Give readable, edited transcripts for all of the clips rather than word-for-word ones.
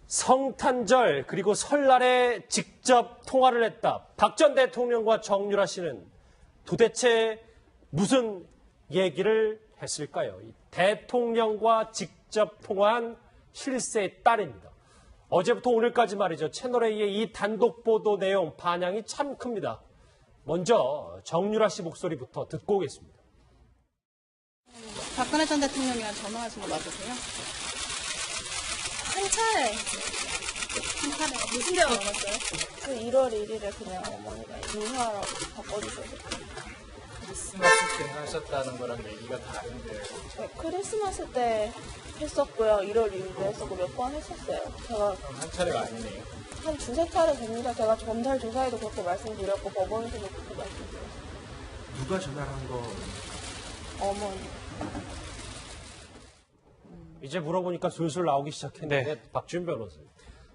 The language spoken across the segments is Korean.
성탄절 그리고 설날에 직접 통화를 했다. 박 전 대통령과 정유라 씨는 도대체 무슨 얘기를 했을까요? 대통령과 직접 통화한 실세의 딸입니다. 어제부터 오늘까지 말이죠. 채널A의 이 단독 보도 내용 반향이 참 큽니다. 먼저 정유라 씨 목소리부터 듣고 오겠습니다. 박근혜 전 대통령이랑 전화하신 거 맞으세요? 한 차례. 무슨 대화 나눴어요? 그 1월 1일에 그냥 어머니가 인사하라고 바꿔주셔서. 크리스마스 때 하셨다는 거랑 얘기가 다른데. 네, 크리스마스 때 했었고요. 1월 1일에 했었고 몇 번 했었어요. 제가 그럼 한 차례가 아니네요. 한 두세 차례 됩니다. 제가 검찰 조사에도 그렇게 말씀드렸고 법원에서도 그렇게 말씀드렸어요. 누가 전화를 한 거? 어머니. 이제 물어보니까 술술 나오기 시작했는데 박지훈 변호사.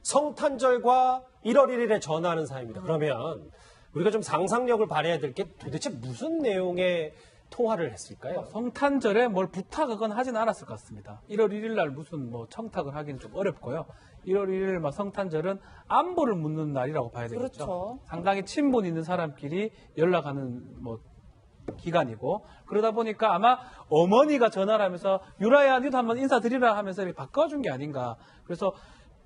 성탄절과 1월 1일에 전화하는 사이입니다. 그러면 우리가 좀 상상력을 발휘해야 될 게 도대체 무슨 내용의 통화를 했을까요? 성탄절에 뭘 부탁하거나 하진 않았을 것 같습니다. 1월 1일 날 무슨 뭐 청탁을 하기는 좀 어렵고요. 1월 1일 막 성탄절은 안보를 묻는 날이라고 봐야 되겠죠. 그렇죠. 상당히 친분 있는 사람끼리 연락하는 뭐 기간이고 그러다 보니까 아마 어머니가 전화를 하면서 유라야 니도 한번 인사드리라 하면서 이렇게 바꿔준 게 아닌가. 그래서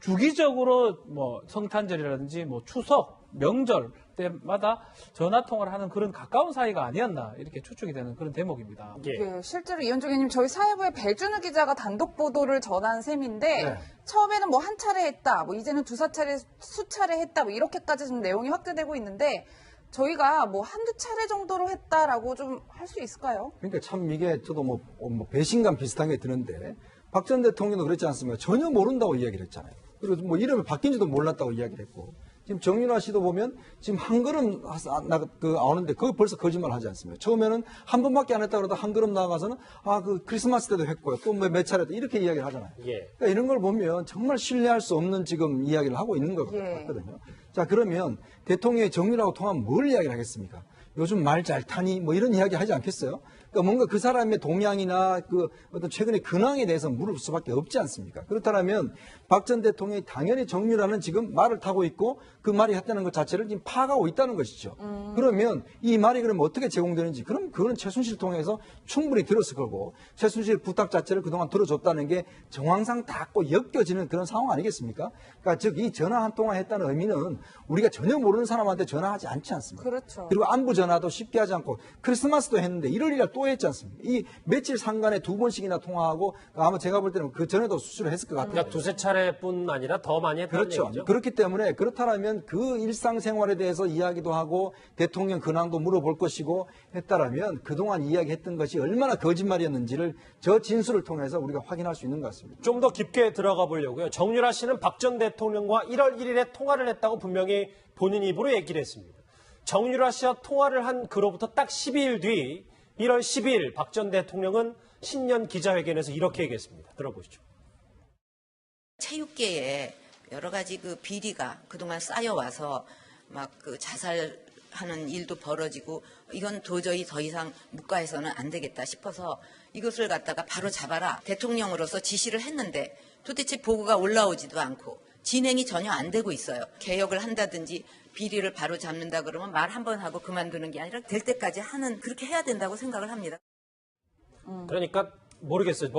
주기적으로 뭐 성탄절이라든지 뭐 추석, 명절 때마다 전화 통화를 하는 그런 가까운 사이가 아니었나 이렇게 추측이 되는 그런 대목입니다. 예, 실제로 이현정님 저희 사회부의 배준우 기자가 단독 보도를 전한 셈인데 처음에는 뭐 한 차례 했다, 뭐 이제는 두세 차례, 수차례 했다, 뭐 이렇게까지 좀 내용이 확대되고 있는데 저희가 뭐 한두 차례 정도로 했다라고 좀 할 수 있을까요? 그러니까 참 이게 저도 뭐 배신감 비슷한 게 드는데 박 전 대통령도 그랬지 않습니까? 전혀 모른다고 이야기를 했잖아요. 그리고 뭐 이름이 바뀐지도 몰랐다고 이야기를 했고 지금 정윤아 씨도 보면 지금 한 걸음 나오는데 그거 벌써 거짓말 하지 않습니까? 처음에는 한 번밖에 안 했다 그러다 한 걸음 나가서는 그 크리스마스 때도 했고요. 또 몇 차례 이렇게 이야기를 하잖아요. 그러니까 이런 걸 보면 정말 신뢰할 수 없는 지금 이야기를 하고 있는 것 같거든요. 자, 그러면 대통령이 정윤아하고 통하면 뭘 이야기를 하겠습니까? 요즘 말 잘 타니 뭐 이런 이야기 하지 않겠어요? 그러니까 뭔가 그 사람의 동향이나 그 어떤 최근의 근황에 대해서 물을 수밖에 없지 않습니까? 그렇다면 박 전 대통령이 당연히 정유라는 지금 말을 타고 있고 그 말이 했다는 것 자체를 지금 파악하고 있다는 것이죠. 그러면 이 말이 그러면 어떻게 제공되는지 그럼 그거는 최순실 통해서 충분히 들었을 거고 최순실 부탁 자체를 그동안 들어줬다는 게 정황상 다 꼭 엮여지는 그런 상황 아니겠습니까? 그러니까 즉 이 전화 한 통화 했다는 의미는 우리가 전혀 모르는 사람한테 전화하지 않지 않습니까? 그렇죠. 그리고 안부 전화도 쉽게 하지 않고 크리스마스도 했는데 1월 1일 또 했지 않습니까? 이 며칠 상간에 두 번씩이나 통화하고 아마 제가 볼 때는 그 전에도 수술을 했을 것 같아요. 그러니까 두세 차례뿐 아니라 더 많이 했다는 그렇죠. 얘기죠. 그렇기 때문에 그렇다면 그 일상생활에 대해서 이야기도 하고 대통령 근황도 물어볼 것이고 했다라면 그동안 이야기했던 것이 얼마나 거짓말이었는지를 저 진술을 통해서 우리가 확인할 수 있는 것 같습니다. 좀 더 깊게 들어가 보려고요. 정유라 씨는 박 전 대통령과 1월 1일에 통화를 했다고 분명히 본인 입으로 얘기를 했습니다. 정유라 씨와 통화를 한 그로부터 딱 12일 뒤 1월 12일 박 전 대통령은 신년 기자회견에서 이렇게 얘기했습니다. 들어보시죠. 체육계에 여러 가지 그 비리가 그동안 쌓여와서 막 그 자살하는 일도 벌어지고 이건 도저히 더 이상 묵과해서는 안 되겠다 싶어서 이것을 갖다가 바로 잡아라 대통령으로서 지시를 했는데 도대체 보고가 올라오지도 않고 진행이 전혀 안 되고 있어요. 개혁을 한다든지 비리를 바로 잡는다 그러면 말 한 번 하고 그만두는 게 아니라 될 때까지 하는 그렇게 해야 된다고 생각을 합니다. 그러니까 모르겠어요.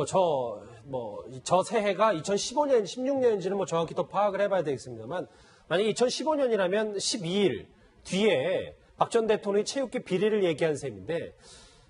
저 새해가 2015년, 16년인지는 뭐 정확히 더 파악을 해봐야 되겠습니다만 만약에 2015년이라면 12일 뒤에 박 전 대통령이 체육계 비리를 얘기한 셈인데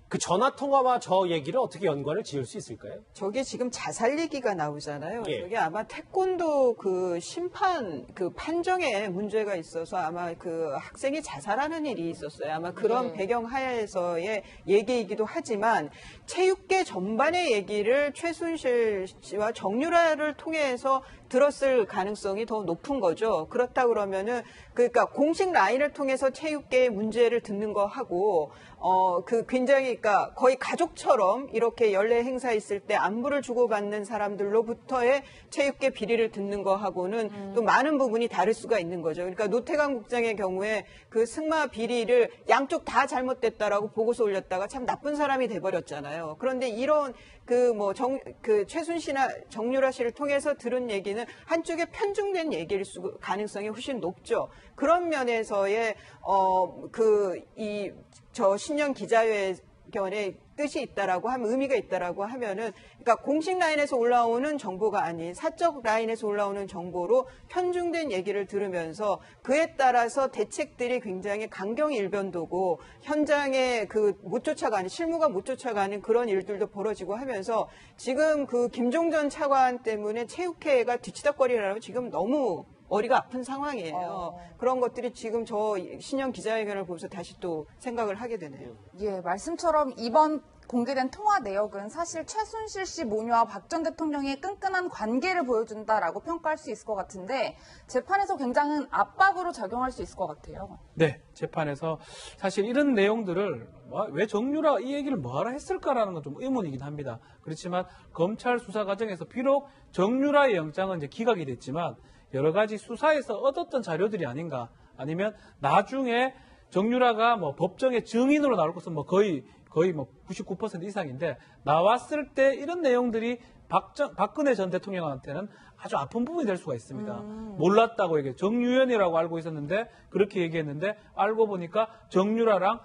그 전화 통화와 저 얘기를 어떻게 연관을 지을 수 있을까요? 저게 지금 자살 얘기가 나오잖아요. 예. 저게 아마 태권도 그 심판 그 판정에 문제가 있어서 아마 그 학생이 자살하는 일이 있었어요. 아마 그런 배경 하에서의 얘기이기도 하지만 체육계 전반의 얘기를 최순실 씨와 정유라를 통해서 들었을 가능성이 더 높은 거죠. 그렇다 그러면은 그러니까 공식 라인을 통해서 체육계의 문제를 듣는 거 하고 그 굉장히 그러니까 거의 가족처럼 이렇게 연례 행사 있을 때 안부를 주고받는 사람들로부터의 체육계 비리를 듣는 거하고는 또 많은 부분이 다를 수가 있는 거죠. 그러니까 노태강 국장의 경우에 그 승마 비리를 양쪽 다 잘못됐다라고 보고서 올렸다가 참 나쁜 사람이 돼버렸잖아요. 그런데 이런 최순실이나 정유라 씨를 통해서 들은 얘기는 한쪽에 편중된 얘기일 가능성이 훨씬 높죠. 그런 면에서의 신년 기자회견에 뜻이 있다라고 하면 의미가 있다라고 하면은 그러니까 공식 라인에서 올라오는 정보가 아닌 사적 라인에서 올라오는 정보로 편중된 얘기를 들으면서 그에 따라서 대책들이 굉장히 강경일변도고 현장에 못 쫓아가는 실무가 못 쫓아가는 그런 일들도 벌어지고 하면서 지금 그 김종전 차관 때문에 체육회가 뒤치다거리라고 지금 너무 머리가 아픈 상황이에요. 그런 것들이 지금 저 신년 기자회견을 보면서 다시 또 생각을 하게 되네요. 예, 말씀처럼 이번 공개된 통화 내역은 사실 최순실 씨 모녀와 박 전 대통령의 끈끈한 관계를 보여준다라고 평가할 수 있을 것 같은데 재판에서 굉장히 압박으로 작용할 수 있을 것 같아요. 네, 재판에서 사실 이런 내용들을 왜 정유라 이 얘기를 뭐하러 했을까라는 건 좀 의문이긴 합니다. 그렇지만 검찰 수사 과정에서 비록 정유라의 영장은 이제 기각이 됐지만 여러 가지 수사에서 얻었던 자료들이 아닌가, 아니면 나중에 정유라가 법정의 증인으로 나올 것은 거의 99% 이상인데 나왔을 때 이런 내용들이 박근혜 전 대통령한테는 아주 아픈 부분이 될 수가 있습니다. 몰랐다고 얘기해. 정유연이라고 알고 있었는데 그렇게 얘기했는데 알고 보니까 정유라랑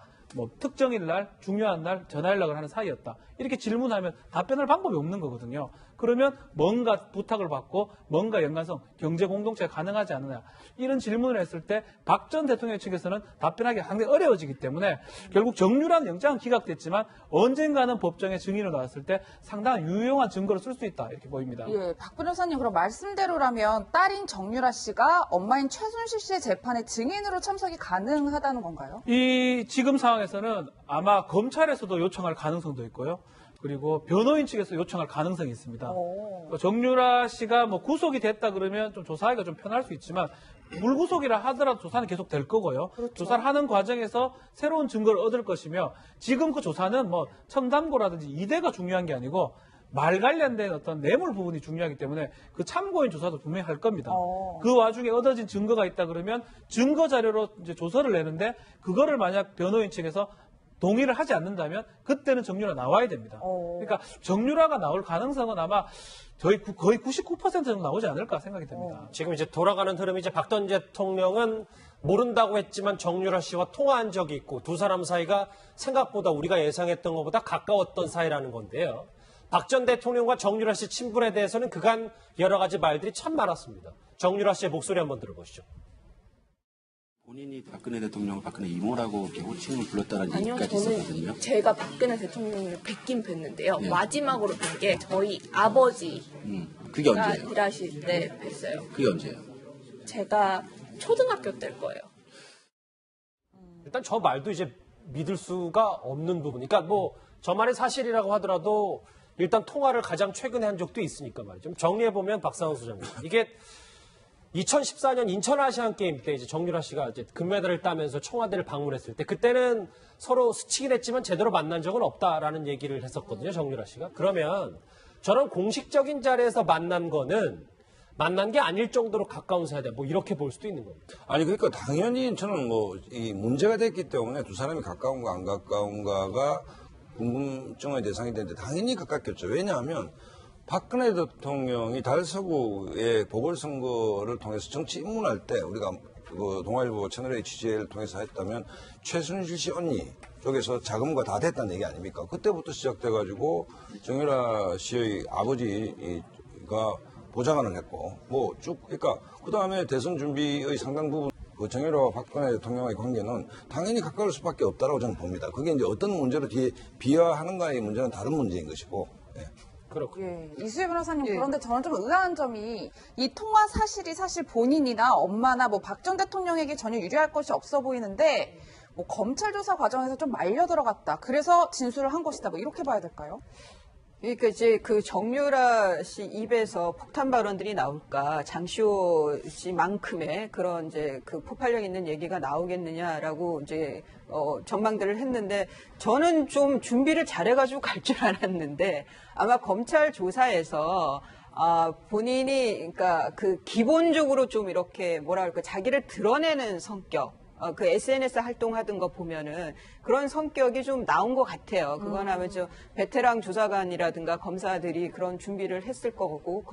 특정일 날, 중요한 날 전화 연락을 하는 사이였다. 이렇게 질문하면 답변할 방법이 없는 거거든요. 그러면 뭔가 부탁을 받고 뭔가 연관성, 경제 공동체가 가능하지 않느냐. 이런 질문을 했을 때 박 전 대통령 측에서는 답변하기 상당히 어려워지기 때문에 결국 정유라는 영장은 기각됐지만 언젠가는 법정에 증인으로 나왔을 때 상당히 유용한 증거로 쓸 수 있다. 이렇게 보입니다. 예, 박 변호사님 그럼 말씀대로라면 딸인 정유라 씨가 엄마인 최순실 씨의 재판에 증인으로 참석이 가능하다는 건가요? 이 지금 상황에서는 아마 검찰에서도 요청할 가능성도 있고요. 그리고 변호인 측에서 요청할 가능성이 있습니다. 정유라 씨가 구속이 됐다 그러면 좀 조사하기가 좀 편할 수 있지만 불구속이라 하더라도 조사는 계속 될 거고요. 그렇죠. 조사를 하는 과정에서 새로운 증거를 얻을 것이며 지금 그 조사는 첨담고라든지 이대가 중요한 게 아니고 말 관련된 어떤 뇌물 부분이 중요하기 때문에 그 참고인 조사도 분명히 할 겁니다. 그 와중에 얻어진 증거가 있다 그러면 증거 자료로 이제 조서를 내는데 그거를 만약 변호인 측에서 동의를 하지 않는다면 그때는 정유라 나와야 됩니다. 그러니까 정유라가 나올 가능성은 아마 거의 99% 정도 나오지 않을까 생각이 됩니다. 지금 이제 돌아가는 흐름이 이제 박 전 대통령은 모른다고 했지만 정유라 씨와 통화한 적이 있고 두 사람 사이가 생각보다 우리가 예상했던 것보다 가까웠던 사이라는 건데요. 박 전 대통령과 정유라 씨 친분에 대해서는 그간 여러 가지 말들이 참 많았습니다. 정유라 씨의 목소리 한번 들어보시죠. 본인이 박근혜 대통령을 박근혜 이모라고 이렇게 호칭을 불렀다는 아니요, 얘기까지 있었거든요. 저는 제가 박근혜 대통령을 뵙긴 뵀는데요. 네. 마지막으로 뵌 게 저희 아버지가 그게 언제예요? 일하실 때 뵀어요. 그게 언제예요? 제가 초등학교 때일 거예요. 일단 저 말도 이제 믿을 수가 없는 부분. 그러니까 저만의 사실이라고 하더라도 일단 통화를 가장 최근에 한 적도 있으니까 말이죠. 좀 정리해보면 박상훈 소장님. 이게 2014년 인천 아시안 게임 때 이제 정유라 씨가 이제 금메달을 따면서 청와대를 방문했을 때 그때는 서로 스치긴 했지만 제대로 만난 적은 없다라는 얘기를 했었거든요. 정유라 씨가. 그러면 저런 공식적인 자리에서 만난 거는 만난 게 아닐 정도로 가까운 사이다. 이렇게 볼 수도 있는 겁니다. 아니 그러니까 당연히 저는 이 문제가 됐기 때문에 두 사람이 가까운가 안 가까운가가 궁금증의 대상이 되는데 당연히 가깝겠죠. 왜냐하면 박근혜 대통령이 달서구의 보궐선거를 통해서 정치 입문할 때 우리가 동아일보 채널A 취재를 통해서 했다면 최순실 씨 언니 쪽에서 자금과 다 됐다는 얘기 아닙니까? 그때부터 시작돼가지고 정유라 씨의 아버지가 보좌관을 했고 그러니까 그 다음에 대선 준비의 상당 부분 정유라와 박근혜 대통령의 관계는 당연히 가까울 수밖에 없다라고 저는 봅니다. 그게 이제 어떤 문제로 비화하는가의 문제는 다른 문제인 것이고. 네. 그렇군요. 예, 이수혜 변호사님 그런데 저는 좀 의아한 점이 이 통화 사실이 사실 본인이나 엄마나 박 전 대통령에게 전혀 유리할 것이 없어 보이는데 검찰 조사 과정에서 좀 말려 들어갔다. 그래서 진술을 한 것이다. 이렇게 봐야 될까요? 그러니까 이제 그 정유라 씨 입에서 폭탄 발언들이 나올까, 장시호 씨만큼의 그런 이제 그 폭발력 있는 얘기가 나오겠느냐라고 이제 전망들을 했는데, 저는 좀 준비를 잘해가지고 갈 줄 알았는데, 아마 검찰 조사에서 본인이 그러니까 그 기본적으로 좀 이렇게 뭐라 그럴까, 자기를 드러내는 성격, 그 SNS 활동하던 거 보면은 그런 성격이 좀 나온 것 같아요. 그건 아마 저 베테랑 조사관이라든가 검사들이 그런 준비를 했을 거고,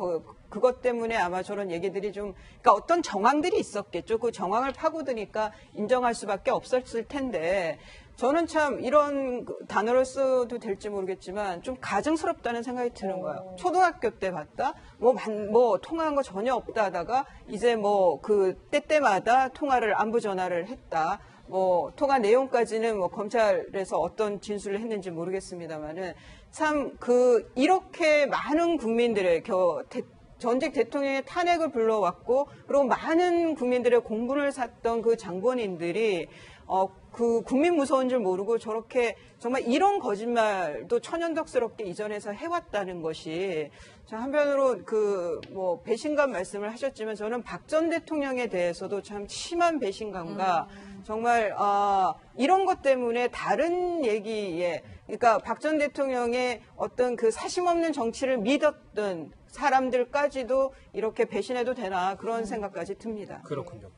그것 때문에 아마 저런 얘기들이 좀, 그러니까 어떤 정황들이 있었겠죠. 그 정황을 파고드니까 인정할 수밖에 없었을 텐데, 저는 참 이런 단어를 써도 될지 모르겠지만 좀 가증스럽다는 생각이 드는 거예요. 초등학교 때 봤다? 뭐 통화한 거 전혀 없다 하다가 이제 뭐 그 때때마다 통화를 안부 전화를 했다. 뭐 통화 내용까지는 뭐 검찰에서 어떤 진술을 했는지 모르겠습니다만은 참 이렇게 많은 국민들의 전직 대통령의 탄핵을 불러왔고, 그리고 많은 국민들의 공분을 샀던 그 장본인들이 그 국민 무서운 줄 모르고 저렇게 정말 이런 거짓말도 천연덕스럽게 이전해서 해왔다는 것이, 한편으로 뭐 배신감 말씀을 하셨지만, 저는 박 전 대통령에 대해서도 참 심한 배신감과 정말 이런 것 때문에 다른 얘기에, 그러니까 박 전 대통령의 어떤 그 사심 없는 정치를 믿었던 사람들까지도 이렇게 배신해도 되나, 그런 생각까지 듭니다. 그렇군요.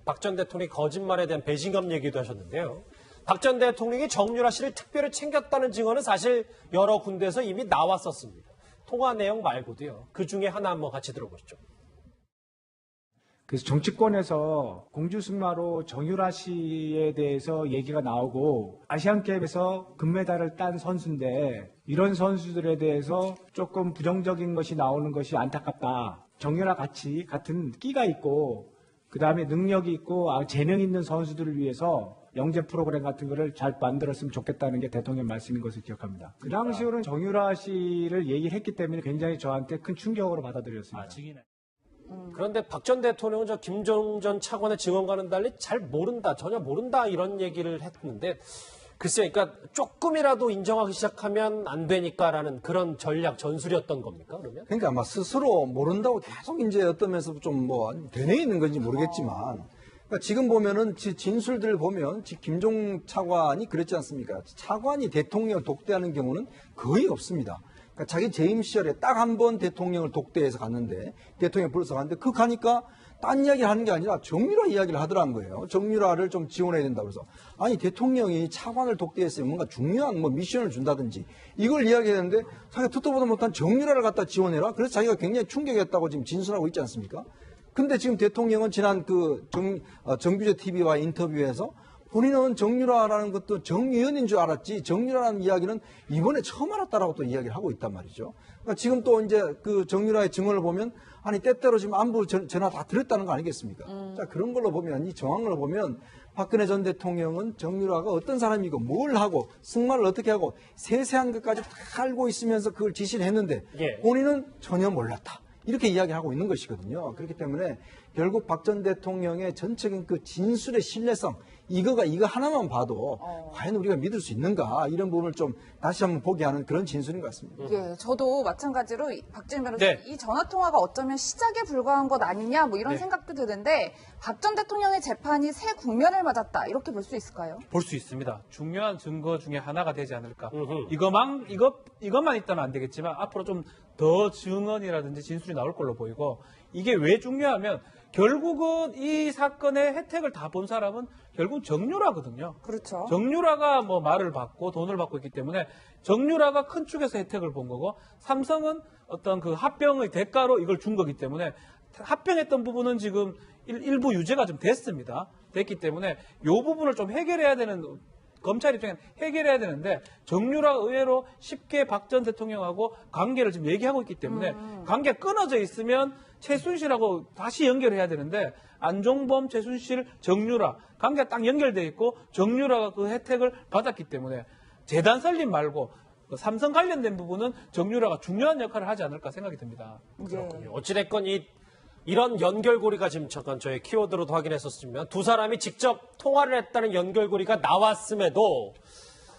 박 전 대통령이 거짓말에 대한 배신감 얘기도 하셨는데요. 박 전 대통령이 정유라 씨를 특별히 챙겼다는 증언은 사실 여러 군데에서 이미 나왔었습니다. 통화 내용 말고도요. 그 중에 하나 한번 같이 들어보시죠. 그래서 정치권에서 공주승마로 정유라 씨에 대해서 얘기가 나오고, 아시안게임에서 금메달을 딴 선수인데 이런 선수들에 대해서 조금 부정적인 것이 나오는 것이 안타깝다. 정유라 같은 끼가 있고 그다음에 능력이 있고 재능 있는 선수들을 위해서 영재 프로그램 같은 거를 잘 만들었으면 좋겠다는 게 대통령 말씀인 것을 기억합니다. 그 당시로는 정유라 씨를 얘기를 했기 때문에 굉장히 저한테 큰 충격으로 받아들였습니다. 그런데 박 전 대통령은 저 김종 전 차관의 증언과는 달리 잘 모른다, 전혀 모른다 이런 얘기를 했는데, 글쎄요, 그러니까 조금이라도 인정하기 시작하면 안 되니까라는 그런 전략, 전술이었던 겁니까, 그러면? 그러니까 아마 스스로 모른다고 계속 이제 어떤 면에서 좀 되뇌 있는 건지 모르겠지만, 그러니까 지금 보면은 진술들을 보면 김종 차관이 그랬지 않습니까? 차관이 대통령을 독대하는 경우는 거의 없습니다. 그러니까 자기 재임 시절에 딱 한 번 대통령을 독대해서 갔는데, 대통령 불러서 갔는데, 가니까 딴 이야기를 하는 게 아니라 정유라 이야기를 하더라는 거예요. 정유라를 좀 지원해야 된다 그래서. 아니, 대통령이 차관을 독대했으면 뭔가 중요한 미션을 준다든지 이걸 이야기했는데, 자기가 듣도 보도 못한 정유라를 갖다 지원해라? 그래서 자기가 굉장히 충격했다고 지금 진술하고 있지 않습니까? 근데 지금 대통령은 지난 정규제 TV와 인터뷰에서 본인은 정유라라는 것도 정의연인 줄 알았지, 정유라라는 이야기는 이번에 처음 알았다라고 또 이야기를 하고 있단 말이죠. 그러니까 지금 또 이제 그 정유라의 증언을 보면, 아니, 때때로 지금 안부 전화 다 드렸다는 거 아니겠습니까? 자, 그런 걸로 보면, 이 정황을 보면, 박근혜 전 대통령은 정유라가 어떤 사람이고, 뭘 하고, 승마를 어떻게 하고, 세세한 것까지 다 알고 있으면서 그걸 지시를 했는데, 본인은 전혀 몰랐다. 이렇게 이야기하고 있는 것이거든요. 그렇기 때문에 결국 박 전 대통령의 전적인 그 진술의 신뢰성, 이거 하나만 봐도 과연 우리가 믿을 수 있는가, 이런 부분을 좀 다시 한번 보게 하는 그런 진술인 것 같습니다. 예, 저도 마찬가지로 박지은 변호사님, 이 전화 통화가 어쩌면 시작에 불과한 것 아니냐, 뭐 이런 생각도 드는데, 박 전 대통령의 재판이 새 국면을 맞았다, 이렇게 볼 수 있을까요? 볼 수 있습니다. 중요한 증거 중에 하나가 되지 않을까. 이것만 있다면 안 되겠지만 앞으로 좀 더 증언이라든지 진술이 나올 걸로 보이고, 이게 왜 중요하면 결국은 이 사건의 혜택을 다 본 사람은 결국 정유라거든요. 그렇죠. 정유라가 뭐 말을 받고 돈을 받고 있기 때문에 정유라가 큰 축에서 혜택을 본 거고, 삼성은 어떤 그 합병의 대가로 이걸 준 거기 때문에, 합병했던 부분은 지금 일부 유죄가 좀 됐기 때문에 이 부분을 좀 해결해야 되는, 검찰 입장에는 해결해야 되는데, 정유라가 의외로 쉽게 박 전 대통령하고 관계를 지금 얘기하고 있기 때문에 관계가 끊어져 있으면 최순실하고 다시 연결해야 되는데, 안종범, 최순실, 정유라 관계가 딱 연결돼 있고 정유라가 그 혜택을 받았기 때문에 재단 설립 말고 그 삼성 관련된 부분은 정유라가 중요한 역할을 하지 않을까 생각이 듭니다. 그렇군요. 어찌됐건 이런 연결고리가 지금 잠깐 저희 키워드로도 확인했었지만, 두 사람이 직접 통화를 했다는 연결고리가 나왔음에도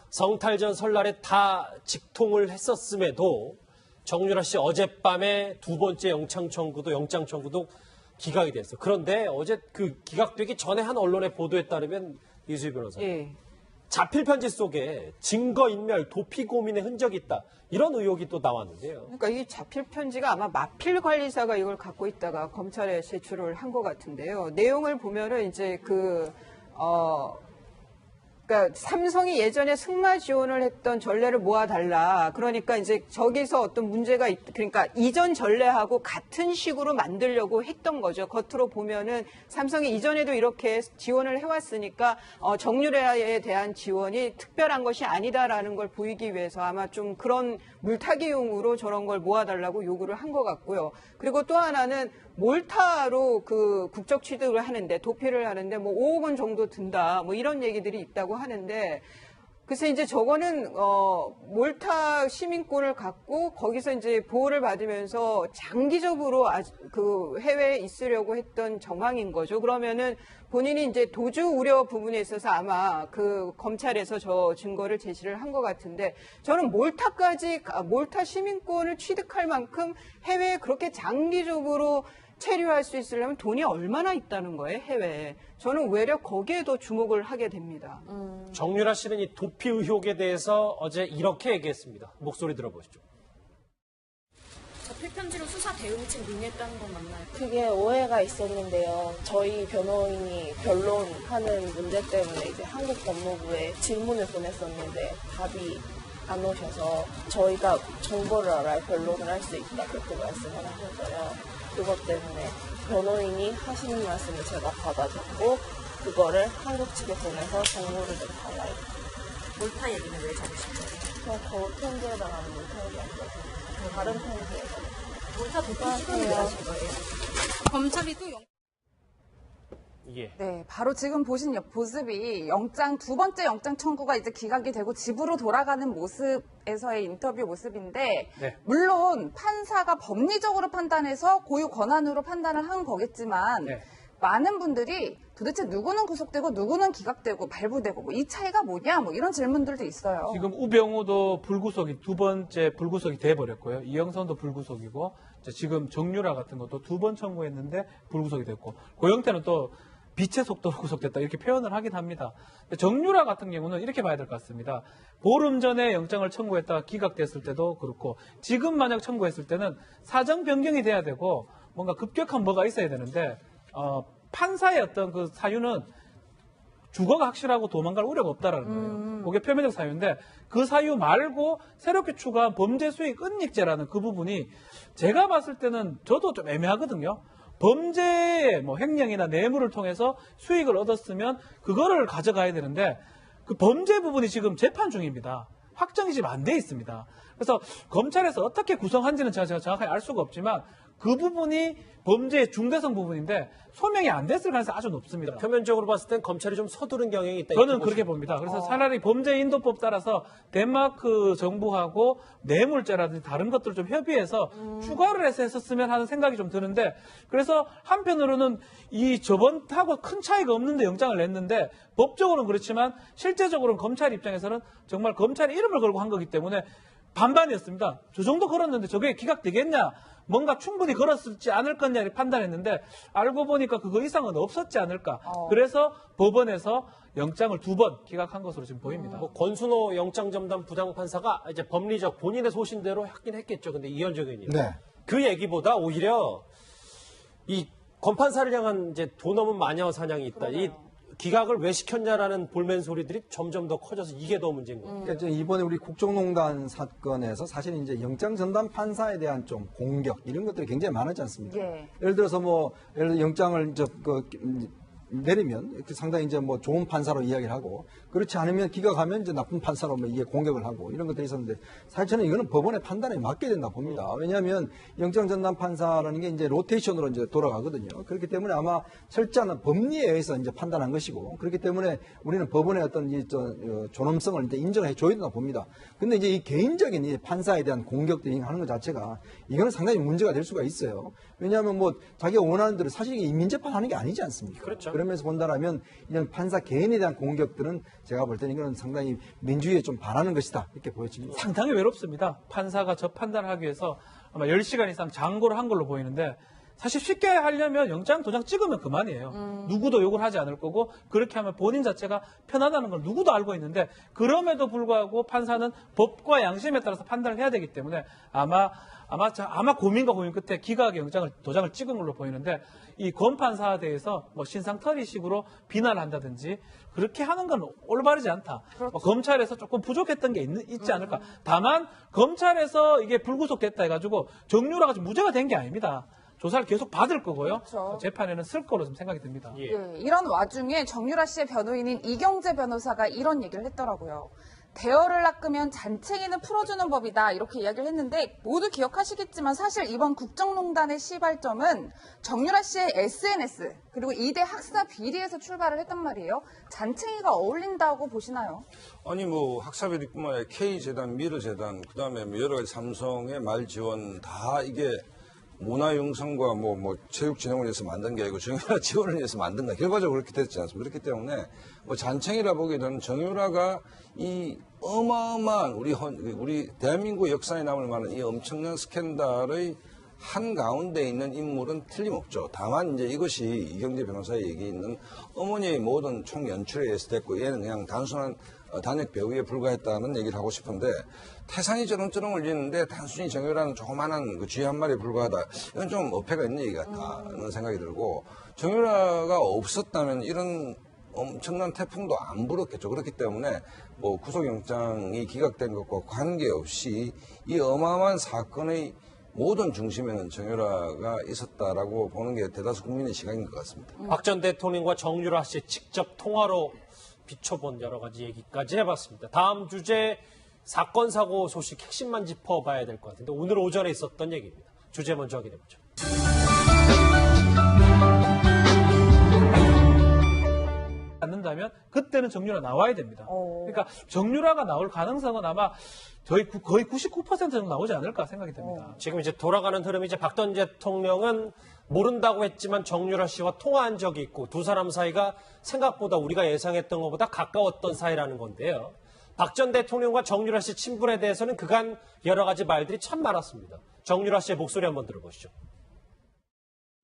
성탈전 설날에 다 직통을 했었음에도 정유라 씨 어젯밤에 두 번째 영장 청구도 기각이 됐어. 그런데 어제 그 기각되기 전에 한 언론의 보도에 따르면 이수희 변호사, 예. 자필 편지 속에 증거인멸, 도피 고민의 흔적이 있다. 이런 의혹이 또 나왔는데요. 그러니까 이 자필 편지가 아마 마필 관리사가 이걸 갖고 있다가 검찰에 제출을 한 것 같은데요. 내용을 보면은 이제 그러니까 삼성이 예전에 승마 지원을 했던 전례를 모아달라. 그러니까 이제 저기서 어떤 문제가 그러니까 이전 전례하고 같은 식으로 만들려고 했던 거죠. 겉으로 보면은 삼성이 이전에도 이렇게 지원을 해왔으니까 정유라에 대한 지원이 특별한 것이 아니다라는 걸 보이기 위해서 아마 좀 그런 물타기용으로 저런 걸 모아달라고 요구를 한 것 같고요. 그리고 또 하나는 몰타로 그 국적 취득을 하는데 도피를 하는데 뭐 5억 원 정도 든다 뭐 이런 얘기들이 있다고 하는데 그래서 이제 저거는 몰타 시민권을 갖고 거기서 이제 보호를 받으면서 장기적으로 그 해외에 있으려고 했던 정황인 거죠. 그러면은 본인이 이제 도주 우려 부분에 있어서 아마 그 검찰에서 저 증거를 제시를 한 것 같은데 저는 몰타 시민권을 취득할 만큼 해외에 그렇게 장기적으로 체류할 수 있으려면 돈이 얼마나 있다는 거예요, 해외에. 저는 외려 거기에 더 주목을 하게 됩니다. 정유라 씨는 이 도피 의혹에 대해서 어제 이렇게 얘기했습니다. 목소리 들어보시죠. 자필 편지로 수사 대응책 논의했다는 건 맞나요? 그게 오해가 있었는데요. 저희 변호인이 변론하는 문제 때문에 이제 한국 법무부에 질문을 보냈었는데 답이 안 오셔서 저희가 정보를 알아야 변론을 할 수 있다 그렇게 말씀을 하셔서요. 그것 때문에 변호인이 하시는 말씀을 제가 받아줬고 그거를 한국 측에 보내서 정보를 좀 달라요. 몰타 얘기는 왜 잡으신 거예요? 저 편지에 나가는 몰타 얘기 아니거든요. 다른 편지에서. 몰타 도피 시도를 왜 하신 거예요? 검찰이 또 예. 네, 바로 지금 보신 모습이 두 번째 영장 청구가 이제 기각이 되고 집으로 돌아가는 모습에서의 인터뷰 모습인데, 네. 물론 판사가 법리적으로 판단해서 고유 권한으로 판단을 한 거겠지만, 네. 많은 분들이 도대체 누구는 구속되고 누구는 기각되고 발부되고 뭐 이 차이가 뭐냐 뭐 이런 질문들도 있어요. 지금 우병우도 두 번째 불구속이 돼버렸고요. 이영선도 불구속이고, 지금 정유라 같은 것도 2번 청구했는데 불구속이 됐고, 고영태는 또 빛의 속도로 구속됐다 이렇게 표현을 하긴 합니다. 정유라 같은 경우는 이렇게 봐야 될 것 같습니다. 보름 전에 영장을 청구했다가 기각됐을 때도 그렇고 지금 만약 청구했을 때는 사정 변경이 돼야 되고 뭔가 급격한 뭐가 있어야 되는데 판사의 어떤 그 사유는 주거가 확실하고 도망갈 우려가 없다라는 거예요. 그게 표면적 사유인데 그 사유 말고 새롭게 추가한 범죄 수익 은닉죄라는 그 부분이 제가 봤을 때는 저도 좀 애매하거든요. 범죄의 횡령이나 뇌물을 통해서 수익을 얻었으면 그거를 가져가야 되는데 그 범죄 부분이 지금 재판 중입니다. 확정이 지금 안 돼 있습니다. 그래서 검찰에서 어떻게 구성한지는 제가 정확하게 알 수가 없지만 그 부분이 범죄의 중대성 부분인데 소명이 안 됐을 가능성이 아주 높습니다. 표면적으로 봤을 땐 검찰이 좀 서두른 경향이 있다. 저는 그렇게 봅니다. 그래서 차라리 범죄인도법 따라서 덴마크 정부하고 뇌물죄라든지 다른 것들을 좀 협의해서 추가를 해서 했었으면 하는 생각이 좀 드는데 그래서 한편으로는 이 저번하고 큰 차이가 없는데 영장을 냈는데 법적으로는 그렇지만 실제적으로는 검찰 입장에서는 정말 검찰의 이름을 걸고 한 거기 때문에 반반이었습니다. 저 정도 걸었는데 저게 기각되겠냐? 뭔가 충분히 걸었을지 않을 거냐 판단했는데 알고 보니까 그거 이상은 없었지 않을까. 그래서 법원에서 영장을 2번 기각한 것으로 지금 보입니다. 권순호 영장전담 부장판사가 이제 법리적 본인의 소신대로 하긴 했겠죠. 근데 이현정 의원님. 네. 그 얘기보다 오히려 이 검판사를 향한 이제 돈 없는 마녀 사냥이 있다. 이 기각을 왜 시켰냐라는 볼멘 소리들이 점점 더 커져서 이게 더 문제인 거예요. 그러니까 이번에 우리 국정농단 사건에서 사실 이제 영장 전담 판사에 대한 좀 공격 이런 것들이 굉장히 많았지 않습니까? 예. 예를 들어서 예를 들어 영장을 내리면 상당히 이제 좋은 판사로 이야기를 하고 그렇지 않으면 기각하면 이제 나쁜 판사로 이게 공격을 하고 이런 것들이 있었는데 사실 저는 이거는 법원의 판단에 맡게 된다 봅니다. 왜냐하면 영장 전담 판사라는 게 이제 로테이션으로 이제 돌아가거든요. 그렇기 때문에 아마 철저한 법리에 의해서 이제 판단한 것이고 그렇기 때문에 우리는 법원의 어떤 존엄성을 이제 인정해 줘야 된다 봅니다. 근데 이제 이 개인적인 이 판사에 대한 공격들이 하는 것 자체가 이거는 상당히 문제가 될 수가 있어요. 왜냐하면 자기가 원하는 대로 사실 이게 인민재판 하는 게 아니지 않습니까? 그렇죠. 그러면서 본다라면 이런 판사 개인에 대한 공격들은 제가 볼 때는 이거는 상당히 민주주의에 좀 반하는 것이다 이렇게 보여집니다. 상당히 외롭습니다. 판사가 저 판단을 하기 위해서 아마 10시간 이상 장고를 한 걸로 보이는데 사실 쉽게 하려면 영장 도장 찍으면 그만이에요. 누구도 욕을 하지 않을 거고 그렇게 하면 본인 자체가 편하다는 걸 누구도 알고 있는데 그럼에도 불구하고 판사는 법과 양심에 따라서 판단을 해야 되기 때문에 아마 고민과 고민 끝에 기각의 도장을 찍은 걸로 보이는데 이 권 판사에 대해서 뭐 신상털이식으로 비난을 한다든지 그렇게 하는 건 올바르지 않다. 뭐 검찰에서 조금 부족했던 게 있지 않을까. 다만 검찰에서 이게 불구속됐다 해가지고 정유라가 지금 무죄가 된 게 아닙니다. 조사를 계속 받을 거고요. 그렇죠. 재판에는 쓸 거로 좀 생각이 듭니다. 예, 이런 와중에 정유라 씨의 변호인인 이경재 변호사가 이런 얘기를 했더라고요. 대여를 낚으면 잔챙이는 풀어주는 법이다 이렇게 이야기를 했는데 모두 기억하시겠지만 사실 이번 국정농단의 시발점은 정유라 씨의 SNS 그리고 이대 학사 비리에서 출발을 했단 말이에요. 잔챙이가 어울린다고 보시나요? 아니 뭐 학사비리뿐만 아니라 K재단, 미르재단, 그다음에 뭐 여러 가지 삼성의 말 지원 다 이게 문화융성과 뭐 체육진흥원에서 만든 게 아니고 정유라 지원을 위해서 만든 거 결과적으로 그렇게 됐지 않습니까? 그렇기 때문에 뭐 잔챙이라 보기에는 정유라가 이 어마어마한 우리 대한민국 역사에 남을 만한 이 엄청난 스캔들의 한 가운데 있는 인물은 틀림없죠. 다만 이제 이것이 이경재 변호사의 얘기 있는 어머니의 모든 총 연출에 의해서 됐고 얘는 그냥 단순한 단역 배우에 불과했다는 얘기를 하고 싶은데 태산이 쩌렁쩌렁 울리는데 단순히 정유라는 조그마한 그 쥐 한 마리에 불과하다. 이건 좀 어폐가 있는 얘기 같다는 생각이 들고 정유라가 없었다면 이런 엄청난 태풍도 안 불었겠죠. 그렇기 때문에 뭐 구속영장이 기각된 것과 관계없이 이 어마어마한 사건의 모든 중심에는 정유라가 있었다라고 보는 게 대다수 국민의 시각인 것 같습니다. 박 전 대통령과 정유라 씨 직접 통화로 비춰본 여러 가지 얘기까지 해봤습니다. 다음 주제 사건 사고 소식 핵심만 짚어봐야 될 것 같은데 오늘 오전에 있었던 얘기입니다. 주제 먼저 확인해보죠. 않는다면 그때는 정유라 나와야 됩니다. 그러니까 정유라가 나올 가능성은 아마 거의 99% 정도 나오지 않을까 생각이 됩니다. 지금 이제 돌아가는 흐름이 이제 박 전 대통령은 모른다고 했지만 정유라 씨와 통화한 적이 있고 두 사람 사이가 생각보다 우리가 예상했던 것보다 가까웠던 사이라는 건데요. 박 전 대통령과 정유라 씨 친분에 대해서는 그간 여러 가지 말들이 참 많았습니다. 정유라 씨의 목소리 한번 들어보시죠.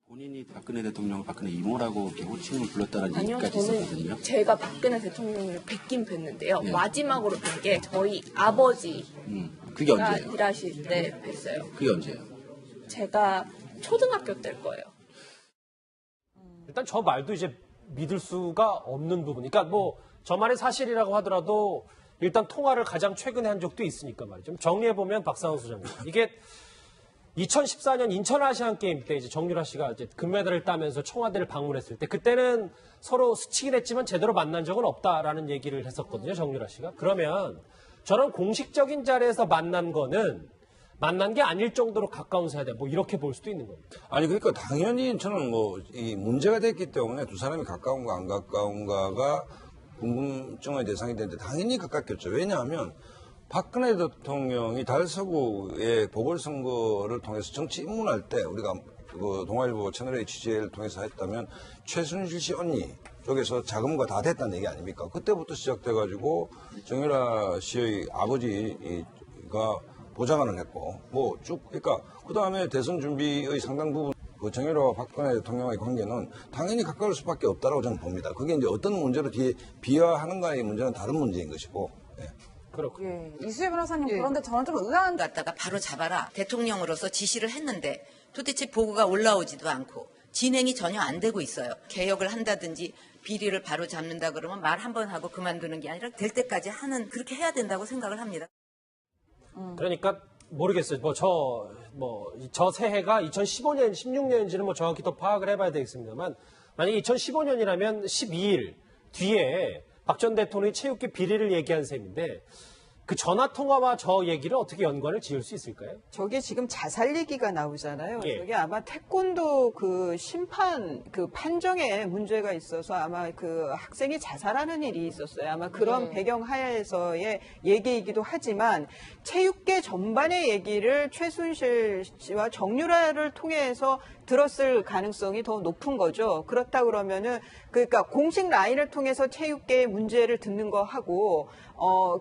본인이 박근혜 대통령을 박근혜 이모라고 이렇게 호칭을 불렀다는 아니요, 얘기까지 있었거든요. 저는 제가 박근혜 대통령을 뵙긴 뵀는데요. 네. 마지막으로 뵌 게 저희 아버지가 그게 언제예요? 일하실 때 뵀어요. 그게 언제예요? 제가 초등학교 때일 거예요. 일단 저 말도 이제 믿을 수가 없는 부분. 그러니까 뭐 저만의 사실이라고 하더라도 일단 통화를 가장 최근에 한 적도 있으니까 말이죠. 좀 정리해보면 박상훈 소장님. 이게 2014년 인천 아시안 게임 때 이제 정유라 씨가 이제 금메달을 따면서 청와대를 방문했을 때 그때는 서로 스치긴 했지만 제대로 만난 적은 없다라는 얘기를 했었거든요. 정유라 씨가. 그러면 저런 공식적인 자리에서 만난 거는 만난 게 아닐 정도로 가까운 사이다. 뭐 이렇게 볼 수도 있는 겁니다. 아니 그러니까 당연히 저는 뭐 이 문제가 됐기 때문에 두 사람이 가까운가 안 가까운가가 궁금증의 대상이 되는데 당연히 가깝겠죠. 왜냐하면 박근혜 대통령이 달서구의 보궐선거를 통해서 정치 입문할 때 우리가 그 동아일보 채널A 취재를 통해서 했다면 최순실 씨 언니 쪽에서 자금과 다 됐다는 얘기 아닙니까? 그때부터 시작돼가지고 정유라 씨의 아버지가 보좌관을 했고 뭐 쭉 그러니까 그 다음에 대선 준비의 상당 부분 그 정유라와 박근혜 대통령의 관계는 당연히 가까울 수밖에 없다라고 저는 봅니다. 그게 이제 어떤 문제로 뒤에 비화하는가의 문제는 다른 문제인 것이고. 예. 그렇군요. 예, 이수혜 변호사님 그런데 저는 좀 의아한 갖다가 바로 잡아라 대통령으로서 지시를 했는데 도대체 보고가 올라오지도 않고 진행이 전혀 안 되고 있어요. 개혁을 한다든지 비리를 바로 잡는다 그러면 말 한 번 하고 그만두는 게 아니라 될 때까지 하는 그렇게 해야 된다고 생각을 합니다. 그러니까 모르겠어요. 저 새해가 2015년, 16년인지는 뭐 정확히 더 파악을 해봐야 되겠습니다만 만약에 2015년이라면 12일 뒤에 박 전 대통령이 체육계 비리를 얘기한 셈인데 그 전화 통화와 저 얘기를 어떻게 연관을 지을 수 있을까요? 저게 지금 자살 얘기가 나오잖아요. 예. 저게 아마 태권도 그 심판 그 판정에 문제가 있어서 아마 그 학생이 자살하는 일이 있었어요. 아마 그런 배경 하에서의 얘기이기도 하지만 체육계 전반의 얘기를 최순실 씨와 정유라를 통해서 들었을 가능성이 더 높은 거죠. 그렇다 그러면은 그러니까 공식 라인을 통해서 체육계의 문제를 듣는 거 하고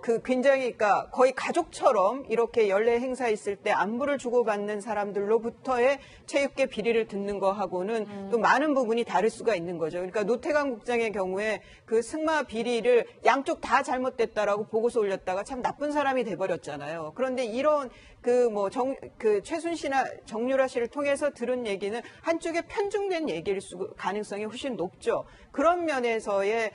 그 굉장히 그러니까 거의 가족처럼 이렇게 연례 행사 있을 때 안부를 주고받는 사람들로부터의 체육계 비리를 듣는 거 하고는 또 많은 부분이 다를 수가 있는 거죠. 그러니까 노태강 국장의 경우에 그 승마 비리를 양쪽 다 잘못됐다라고 보고서 올렸다가 참 나쁜 사람이 돼버렸잖아요. 그런데 이런 그 최순실이나 정유라 씨를 통해서 들은 얘기는 한쪽에 편중된 얘기일 가능성이 훨씬 높죠. 그런 면에서의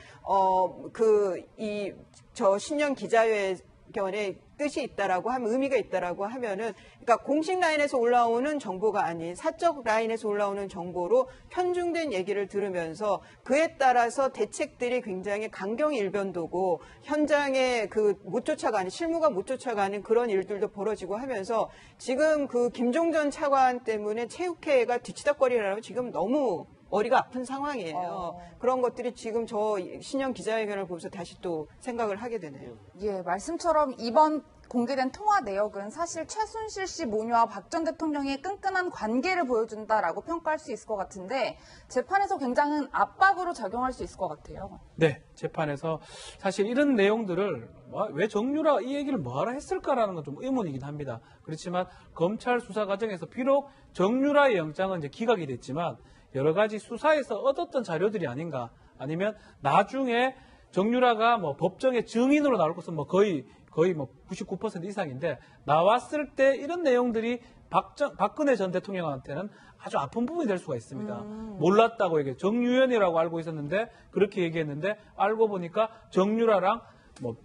저 신년 기자회견에 뜻이 있다라고 하면 의미가 있다라고 하면은 그러니까 공식 라인에서 올라오는 정보가 아닌 사적 라인에서 올라오는 정보로 편중된 얘기를 들으면서 그에 따라서 대책들이 굉장히 강경일변도고 현장에 못 쫓아가는 실무가 못 쫓아가는 그런 일들도 벌어지고 하면서 지금 그 김종전 차관 때문에 체육회가 뒤치다거리라고 지금 너무 머리가 아픈 상황이에요. 그런 것들이 지금 저 신년 기자회견을 보면서 다시 또 생각을 하게 되네요. 예, 말씀처럼 이번 공개된 통화 내역은 사실 최순실 씨 모녀와 박 전 대통령의 끈끈한 관계를 보여준다라고 평가할 수 있을 것 같은데 재판에서 굉장히 압박으로 작용할 수 있을 것 같아요. 네, 재판에서 사실 이런 내용들을 왜 정유라 이 얘기를 뭐하러 했을까라는 건 좀 의문이긴 합니다. 그렇지만 검찰 수사 과정에서 비록 정유라의 영장은 이제 기각이 됐지만 여러 가지 수사에서 얻었던 자료들이 아닌가, 아니면 나중에 정유라가 법정의 증인으로 나올 것은 거의 99% 이상인데 나왔을 때 이런 내용들이 박근혜 전 대통령한테는 아주 아픈 부분이 될 수가 있습니다. 몰랐다고 얘기해. 정유연이라고 알고 있었는데 그렇게 얘기했는데 알고 보니까 정유라랑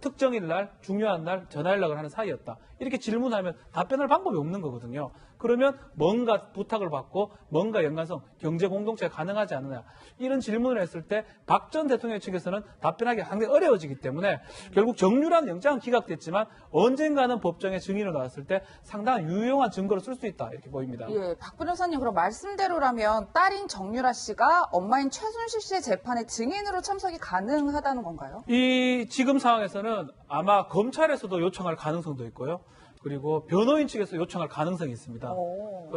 특정일 날, 중요한 날 전화 연락을 하는 사이였다. 이렇게 질문하면 답변할 방법이 없는 거거든요. 그러면 뭔가 부탁을 받고 뭔가 연관성, 경제 공동체가 가능하지 않느냐. 이런 질문을 했을 때 박 전 대통령 측에서는 답변하기 상당히 어려워지기 때문에 결국 정유라는 영장은 기각됐지만 언젠가는 법정에 증인으로 나왔을 때 상당히 유용한 증거로 쓸 수 있다. 이렇게 보입니다. 예, 박 변호사님 그럼 말씀대로라면 딸인 정유라 씨가 엄마인 최순실 씨의 재판에 증인으로 참석이 가능하다는 건가요? 이 지금 상황에서는 아마 검찰에서도 요청할 가능성도 있고요. 그리고 변호인 측에서 요청할 가능성이 있습니다.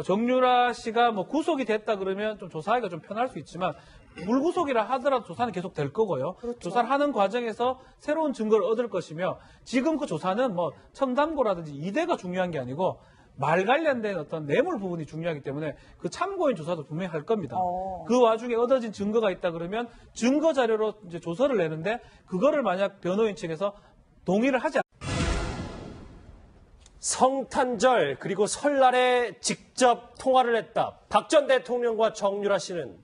정유라 씨가 구속이 됐다 그러면 좀 조사하기가 좀 편할 수 있지만 불구속이라 하더라도 조사는 계속 될 거고요. 그렇죠. 조사를 하는 과정에서 새로운 증거를 얻을 것이며 지금 그 조사는 첨담고라든지 이대가 중요한 게 아니고 말 관련된 어떤 뇌물 부분이 중요하기 때문에 그 참고인 조사도 분명히 할 겁니다. 그 와중에 얻어진 증거가 있다 그러면 증거 자료로 이제 조서를 내는데 그거를 만약 변호인 측에서 동의를 하지 성탄절 그리고 설날에 직접 통화를 했다. 박 전 대통령과 정유라 씨는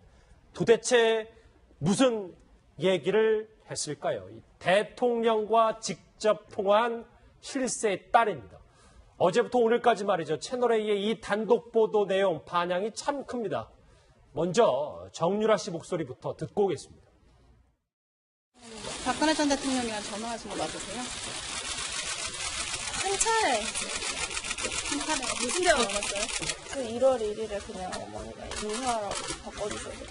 도대체 무슨 얘기를 했을까요? 이 대통령과 직접 통화한 실세의 딸입니다. 어제부터 오늘까지 말이죠. 채널A의 이 단독 보도 내용 반향이 참 큽니다. 먼저 정유라 씨 목소리부터 듣고 오겠습니다. 박근혜 전 대통령이랑 전화하신 거 맞으세요? 한 차례 무슨 대화 나눴어요? 그 1월 1일에 그냥 어머니가 인사하라고 바꿔주셔서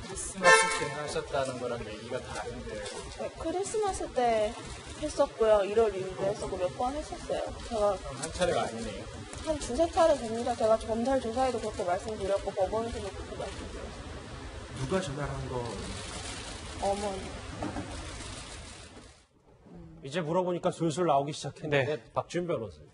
크리스마스 때 하셨다는 거랑 얘기가 다른데. 네, 크리스마스 때 했었고요. 1월 2일에 했었고 몇 번 했었어요. 제가 한 차례가 아니네요. 한 두세 차례 됩니다. 제가 검찰 조사에도 그렇게 말씀드렸고 법원에서도 그렇게 말씀드렸어요. 누가 전화한 거? 어머니. 이제 물어보니까 술술 나오기 시작했는데 박지훈 변호사님.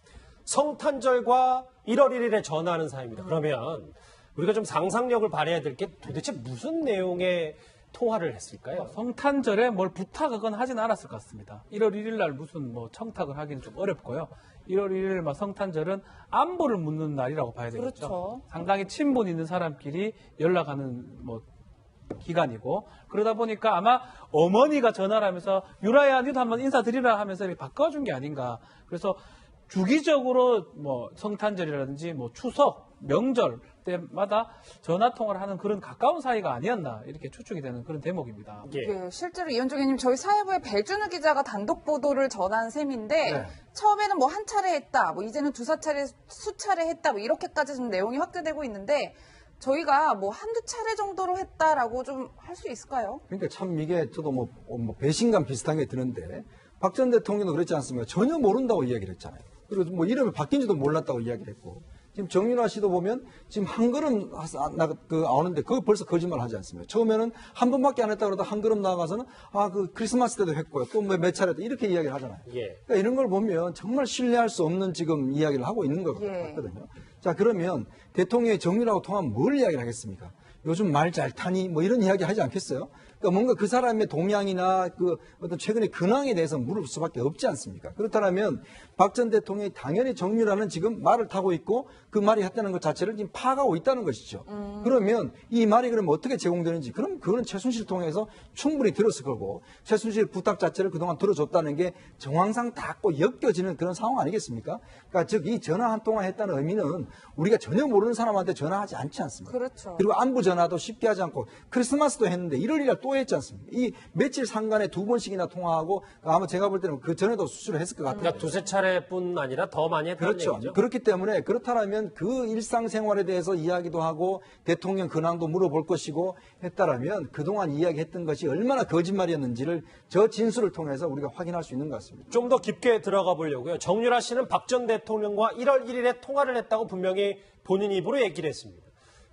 성탄절과 1월 1일에 전화하는 사이입니다. 그러면 우리가 좀 상상력을 발휘해야 될 게 도대체 무슨 내용의 통화를 했을까요? 성탄절에 뭘 부탁하거나 하진 않았을 것 같습니다. 1월 1일 날 무슨 청탁을 하기는 좀 어렵고요. 1월 1일 성탄절은 안보를 묻는 날이라고 봐야 되겠죠. 그렇죠. 상당히 친분 있는 사람끼리 연락하는 기간이고 그러다 보니까 아마 어머니가 전화를 하면서 유라야 니도 한번 인사드리라 하면서 이렇게 바꿔준 게 아닌가. 그래서 주기적으로 성탄절이라든지 추석, 명절 때마다 전화 통화를 하는 그런 가까운 사이가 아니었나 이렇게 추측이 되는 그런 대목입니다. 예, 실제로 이현정님 저희 사회부의 배준우 기자가 단독 보도를 전한 셈인데 처음에는 뭐 한 차례 했다, 뭐 이제는 두세 차례, 수차례 했다, 뭐 이렇게까지 좀 내용이 확대되고 있는데 저희가 뭐 한두 차례 정도로 했다라고 좀 할 수 있을까요? 그러니까 참 이게 저도 뭐 배신감 비슷한 게 드는데 박 전 대통령도 그랬지 않습니까? 전혀 모른다고 이야기를 했잖아요. 그리고 뭐 이름이 바뀐지도 몰랐다고 이야기를 했고 지금 정윤아 씨도 보면 지금 한 걸음 나오는데 그거 벌써 거짓말 하지 않습니까? 처음에는 한 번밖에 안 했다 그러다 한 걸음 나가서는 그 크리스마스 때도 했고요. 또 몇 차례 이렇게 이야기를 하잖아요. 그러니까 이런 걸 보면 정말 신뢰할 수 없는 지금 이야기를 하고 있는 것 같거든요. 자, 그러면 대통령이 정윤아하고 통하면 뭘 이야기를 하겠습니까? 요즘 말 잘 타니 뭐 이런 이야기 하지 않겠어요? 그러니까 뭔가 그 사람의 동향이나 그 어떤 최근의 근황에 대해서 물을 수밖에 없지 않습니까? 그렇다면 박 전 대통령이 당연히 정유라는 지금 말을 타고 있고 그 말이 했다는 것 자체를 지금 파악하고 있다는 것이죠. 그러면 이 말이 그러면 어떻게 제공되는지 그럼 그거는 최순실 통해서 충분히 들었을 거고 최순실 부탁 자체를 그동안 들어줬다는 게 정황상 다 꼭 엮여지는 그런 상황 아니겠습니까? 그러니까 즉 이 전화 한 통화 했다는 의미는 우리가 전혀 모르는 사람한테 전화하지 않지 않습니까? 그렇죠. 그리고 안부 전화도 쉽게 하지 않고 크리스마스도 했는데 1월 1일 또 했지 않습니까? 이 며칠 상간에 2번씩이나 통화하고 아마 제가 볼 때는 그 전에도 수술을 했을 것 같아요. 그러니까 두세 차례뿐 아니라 더 많이 했다는 그렇죠. 얘기죠. 그렇기 때문에 그렇다면 그 일상생활에 대해서 이야기도 하고 대통령 근황도 물어볼 것이고 했다라면 그동안 이야기했던 것이 얼마나 거짓말이었는지를 저 진술을 통해서 우리가 확인할 수 있는 것 같습니다. 좀 더 깊게 들어가 보려고요. 정유라 씨는 박 전 대통령과 1월 1일에 통화를 했다고 분명히 본인 입으로 얘기를 했습니다.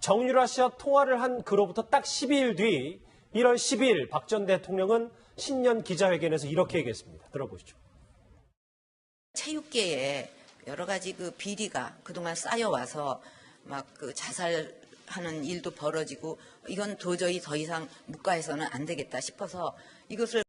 정유라 씨와 통화를 한 그로부터 딱 12일 뒤 1월 12일 박 전 대통령은 신년 기자회견에서 이렇게 얘기했습니다. 들어보시죠. 체육계에 여러 가지 그 비리가 그동안 쌓여와서 막 그 자살하는 일도 벌어지고 이건 도저히 더 이상 묵과해서는 안 되겠다 싶어서 이것을